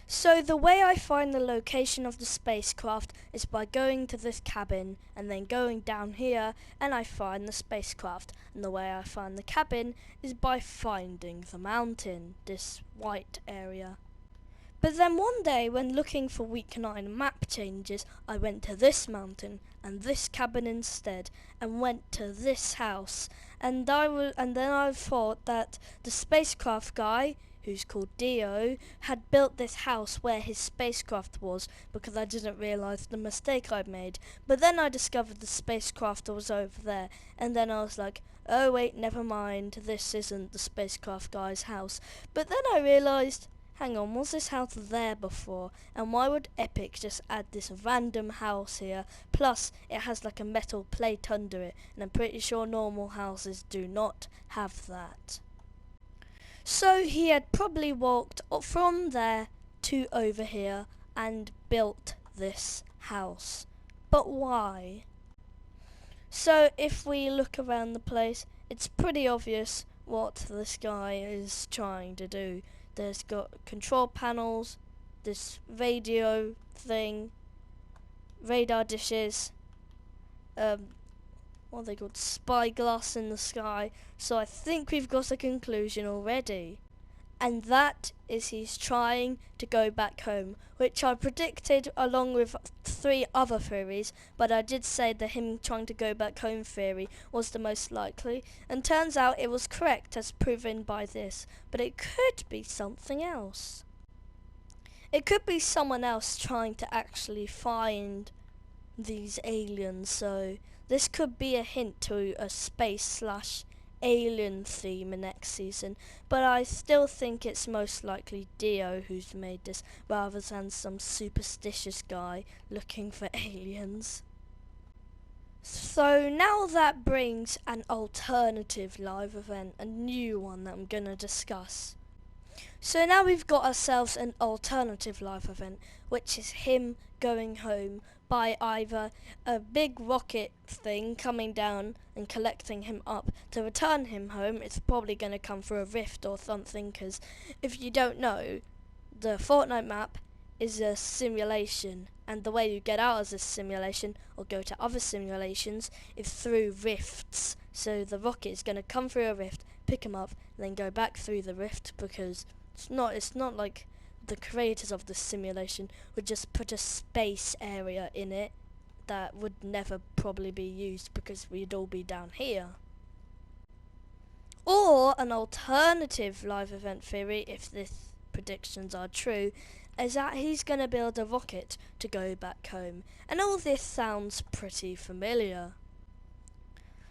So the way I find the location of the spacecraft is by going to this cabin and then going down here and I find the spacecraft. And the way I find the cabin is by finding the mountain, this white area. But then one day when looking for week 9 map changes, I went to this mountain and this cabin instead and went to this house. And then I thought that the spacecraft guy, who's called Dio, had built this house where his spacecraft was because I didn't realise the mistake I'd made. But then I discovered the spacecraft was over there and then I was like, oh wait, never mind, this isn't the spacecraft guy's house. But then I realised, hang on, was this house there before? And why would Epic just add this random house here? Plus, it has like a metal plate under it, and I'm pretty sure normal houses do not have that. So he had probably walked from there to over here and built this house. But why? So if we look around the place, it's pretty obvious what this guy is trying to do. There's got control panels, this radio thing, radar dishes, what are they called, spyglass in the sky. So I think we've got a conclusion already. And that is he's trying to go back home, which I predicted along with 3 other theories, but I did say that him trying to go back home theory was the most likely, and turns out it was correct as proven by this, but it could be something else. It could be someone else trying to actually find these aliens, so this could be a hint to a space/alien theme in next season, but I still think it's most likely Dio who's made this rather than some superstitious guy looking for aliens. So now that brings an alternative live event, a new one that I'm gonna discuss. So now we've got ourselves an alternative live event, which is him going home by either a big rocket thing coming down and collecting him up to return him home. It's probably going to come through a rift or something, because if you don't know, the Fortnite map is a simulation, and the way you get out of this simulation or go to other simulations is through rifts. So the rocket is going to come through a rift, pick him up, and then go back through the rift, because it's not like the creators of the simulation would just put a space area in it that would never probably be used because we'd all be down here. Or an alternative live event theory, if these predictions are true, is that he's going to build a rocket to go back home. And all this sounds pretty familiar.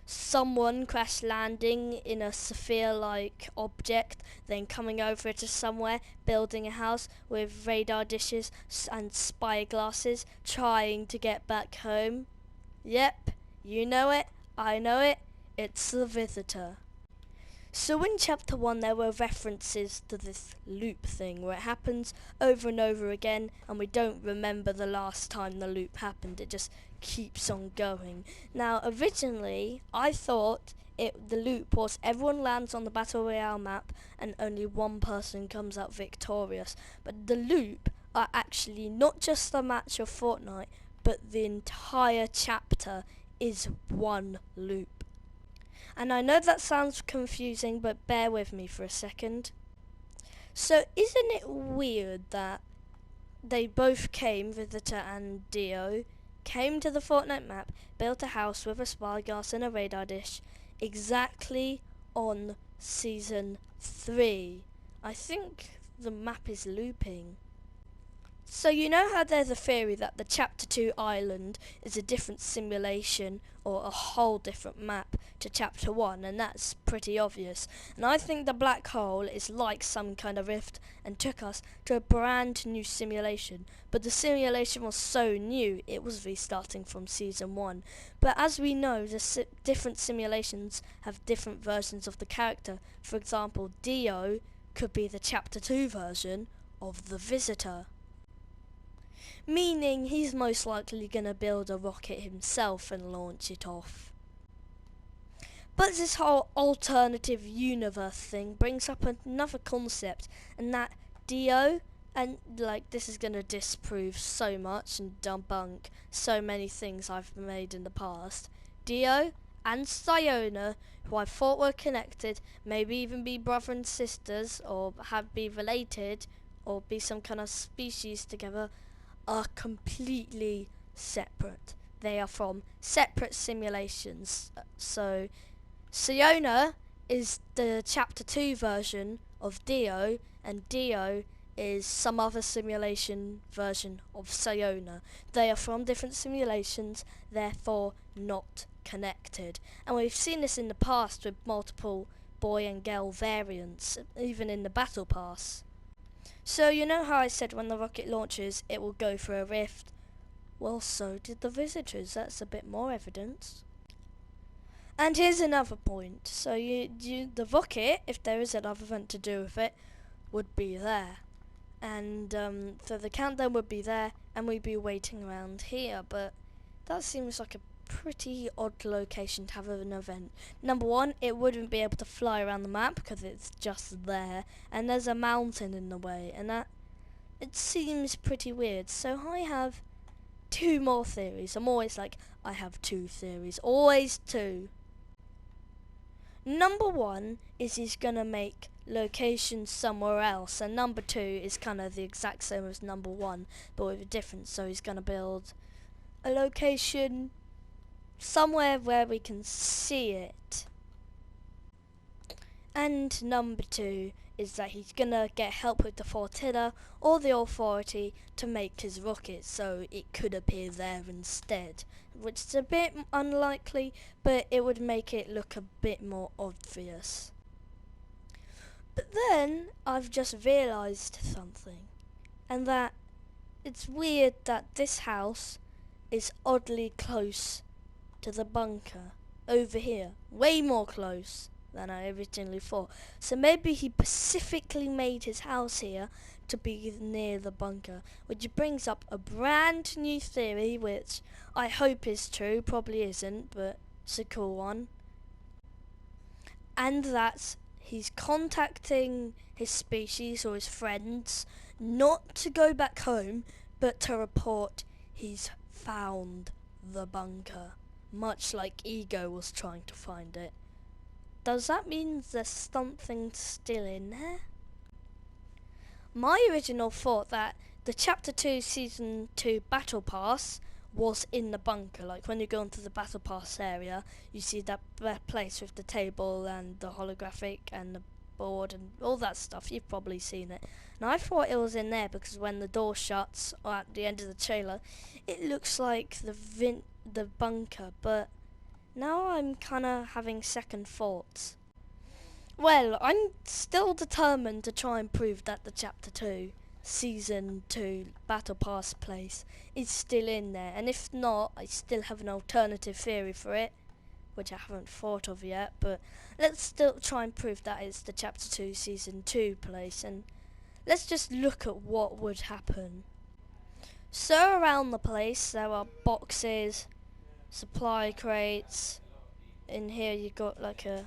Someone crash landing in a sphere-like object, then coming over to somewhere, building a house with radar dishes and spyglasses, trying to get back home. Yep, you know it, I know it, it's the Visitor. So in chapter 1 there were references to this loop thing where it happens over and over again and we don't remember the last time the loop happened, it just keeps on going. Now originally I thought the loop was everyone lands on the Battle Royale map and only one person comes out victorious, but the loop are actually not just a match of Fortnite, but the entire chapter is one loop. And I know that sounds confusing, but bear with me for a second. So isn't it weird that they both came, Visitor and Dio, came to the Fortnite map, built a house with a spyglass and a radar dish, exactly on Season 3? I think the map is looping. So you know how there's a theory that the Chapter 2 island is a different simulation or a whole different map to Chapter 1, and that's pretty obvious. And I think the black hole is like some kind of rift and took us to a brand new simulation. But the simulation was so new, it was restarting from Season 1. But as we know, the different simulations have different versions of the character. For example, Dio could be the Chapter 2 version of the Visitor. Meaning he's most likely going to build a rocket himself and launch it off. But this whole alternative universe thing brings up another concept, and that Dio And like this is gonna disprove so much and debunk so many things I've made in the past. Dio and Siona, who I thought were connected, maybe even be brother and sisters, or be related, or be some kind of species together, are completely separate. They are from separate simulations. So Siona is the chapter 2 version of Dio, and Dio is some other simulation version of Siona. They are from different simulations, therefore not connected. And we've seen this in the past with multiple boy and girl variants, even in the battle pass. So you know how I said when the rocket launches it will go through a rift? Well, so did the visitors. That's a bit more evidence. And here's another point. So the rocket, if there is another event to do with it, would be there. And so the countdown would be there, and we'd be waiting around here. But that seems like a pretty odd location to have an event. Number one, it wouldn't be able to fly around the map because it's just there, and there's a mountain in the way, and that it seems pretty weird. So I have two more theories. I'm always like, I have two theories, always two. Number one is he's gonna make location somewhere else, and number two is kind of the exact same as number one, but with a difference. So he's gonna build a location somewhere where we can see it. And number two is that he's gonna get help with the flotilla or the authority to make his rocket, so it could appear there instead, which is a bit unlikely, but it would make it look a bit more obvious. But then I've just realised something, and that it's weird that this house is oddly close to the bunker over here, way more close than I originally thought. So maybe he specifically made his house here to be near the bunker, which brings up a brand new theory, which I hope is true, probably isn't, but it's a cool one. And that's he's contacting his species or his friends not to go back home, but to report he's found the bunker, much like Ego was trying to find it. Does that mean there's something still in there? My original thought that the Chapter 2 Season 2 Battle Pass was in the bunker. Like when you go into the Battle Pass area, you see that place with the table and the holographic and the board and all that stuff. You've probably seen it. And I thought it was in there because when the door shuts or at the end of the trailer, it looks like the bunker, but now I'm kind of having second thoughts. Well, I'm still determined to try and prove that the Chapter 2 Season 2 Battle Pass place is still in there, and if not, I still have an alternative theory for it, which I haven't thought of yet, but let's still try and prove that it's the Chapter 2 Season 2 place, and let's just look at what would happen. So around the place there are boxes, supply crates. In here you got like a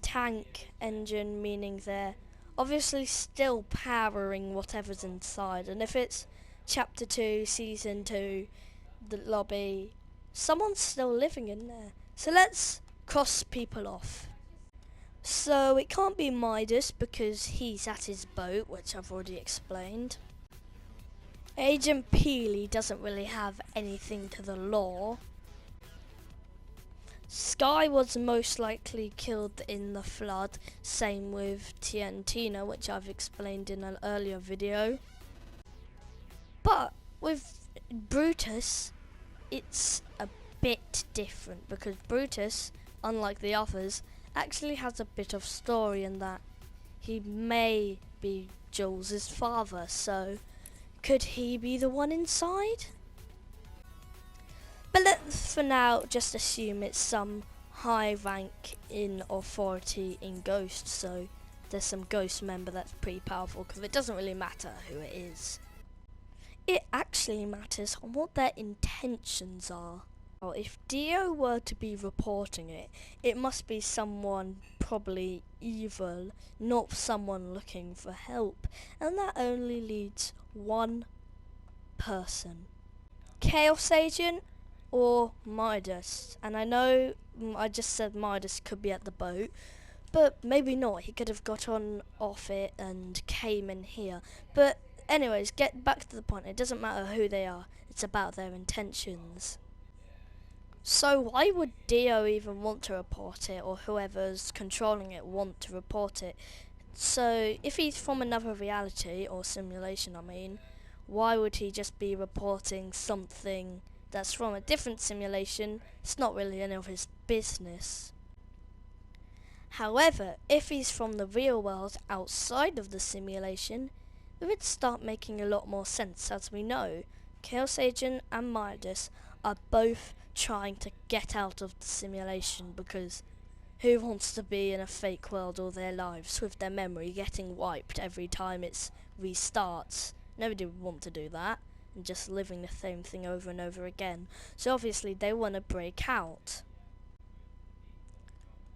tank engine, meaning they're obviously still powering whatever's inside, and if it's Chapter 2 Season 2 the lobby, someone's still living in there. So let's cross people off. So it can't be Midas because he's at his boat, which I've already explained. Agent Peely doesn't really have anything to the law. Sky was most likely killed in the flood, same with Tiantina, which I've explained in an earlier video. But with Brutus, it's a bit different because Brutus, unlike the others, actually has a bit of story in that he may be Jules' father, so could he be the one inside? But let's for now just assume it's some high rank in authority in Ghost, so there's some Ghost member that's pretty powerful, because it doesn't really matter who it is. It actually matters on what their intentions are. Well, if Dio were to be reporting it, it must be someone probably evil, not someone looking for help. And that only leads one person. Chaos Agent or Midas. And I know I just said Midas could be at the boat, but maybe not. He could have got on off it and came in here. But anyways, get back to the point. It doesn't matter who they are. It's about their intentions. So why would Dio even want to report it, or whoever's controlling it want to report it? So if he's from another reality, or simulation I mean, why would he just be reporting something that's from a different simulation? It's not really any of his business. However, if he's from the real world outside of the simulation, it would start making a lot more sense. As we know, Chaos Agent and Midas are both trying to get out of the simulation, because who wants to be in a fake world all their lives with their memory getting wiped every time it restarts? Nobody would want to do that, and just living the same thing over and over again. So obviously they want to break out.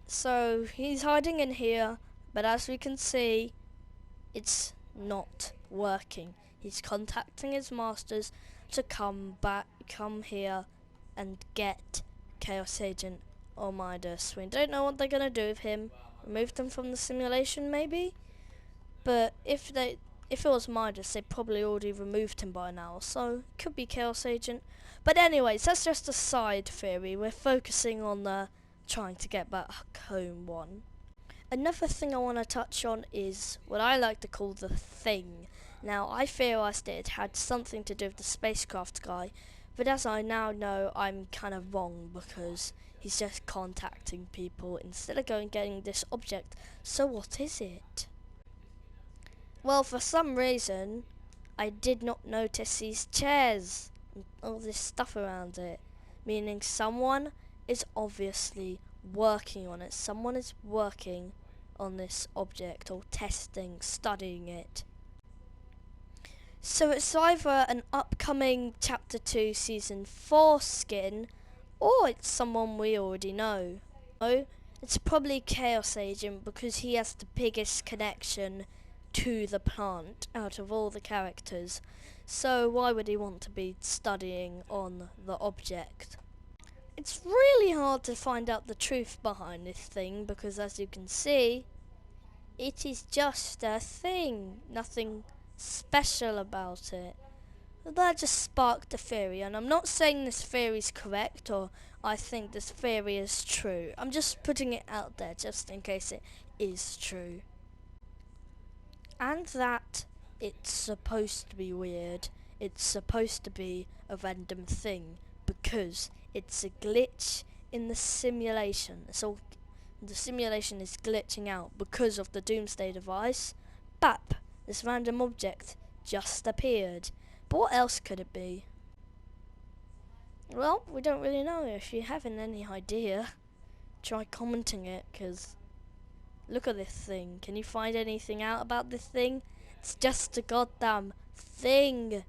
So he's hiding in here, but as we can see, it's not working. He's contacting his masters to come here and get Chaos Agent or Midas. We don't know what they're gonna do with him. Remove them from the simulation maybe? But if it was Midas, they probably already removed him by now, so it could be Chaos Agent. But anyways, that's just a side theory. We're focusing on the trying to get back home one. Another thing I want to touch on is what I like to call the thing. Now, I theorized it had something to do with the spacecraft guy, but as I now know, I'm kind of wrong, because he's just contacting people instead of going getting this object. So what is it? Well, for some reason, I did not notice these chairs and all this stuff around it, meaning someone is obviously working on it. Someone is working on this object, or testing, studying it. So it's either an upcoming Chapter 2 Season 4 skin, or it's someone we already know. No, it's probably Chaos Agent, because he has the biggest connection to the plant out of all the characters. So why would he want to be studying on the object? It's really hard to find out the truth behind this thing, because as you can see, it is just a thing, nothing special about it. But that just sparked a theory, and I'm not saying this theory is correct or I think this theory is true. I'm just putting it out there just in case it is true. And that it's supposed to be weird. It's supposed to be a random thing, because it's a glitch in the simulation. So the simulation is glitching out because of the Doomsday device. Bap! This random object just appeared. But what else could it be? Well, we don't really know. If you haven't any idea, try commenting it, because look at this thing. Can you find anything out about this thing? It's just a goddamn thing.